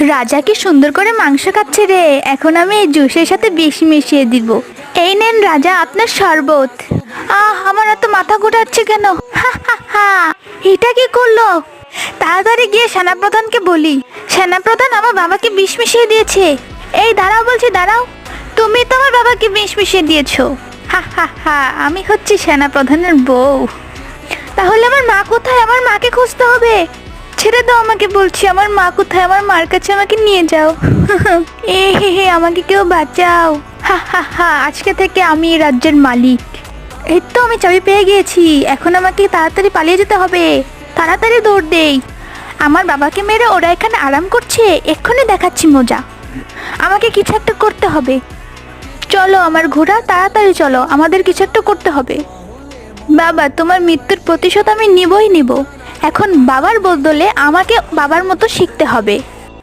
রাজা কি সুন্দর করে মাংস খাচ্ছে রে। এখন আমি এই জুসের সাথে বিষ মিশিয়ে দিব। এই নেন রাজা আপনার শরবত। আমার এত মাথা ঘোরাচ্ছে কেন? হা হা হা, এটা কি করলো? তাড়াতাড়ি গিয়ে সেনাপ্রধানকে বলি। সেনাপ্রধান আমার বাবাকে বিষ মিশিয়ে দিয়েছে। এই দাঁড়াও বলছি, দাঁড়াও। তুমি তো আমার বাবাকে বিষ মিশিয়ে দিয়েছো। হা হা হা, আমি হচ্ছি সেনাপ্রধানের বউ। তাহলে আমার মা কোথায়? আমার মাকে খুঁজতে হবে। ছেড়ে দাও আমাকে বলছি, আমার মা কোথায়? আমার মার কাছে আমাকে নিয়ে যাও। এ হে হে, আমাকে কেউ বাঁচাও। হা হা হা, আজকে থেকে আমি এই রাজ্যের মালিক। এই তো আমি চাবি পেয়ে গিয়েছি। এখন আমাকে তাড়াতাড়ি পালিয়ে যেতে হবে। তাড়াতাড়ি দৌড় দেই। আমার বাবাকে মেরে ওরা এখানে আরাম করছে। এক্ষুনি দেখাচ্ছি মজা। আমাকে কিছু একটা করতে হবে। চলো আমার ঘোড়া, তাড়াতাড়ি চলো, আমাদের কিছু একটা করতে হবে। বাবা, তোমার মৃত্যুর প্রতিশোধ আমি নিবই নিব। এখন বাবার বদলে আমাকে বাবার মতো শিখতে হবে।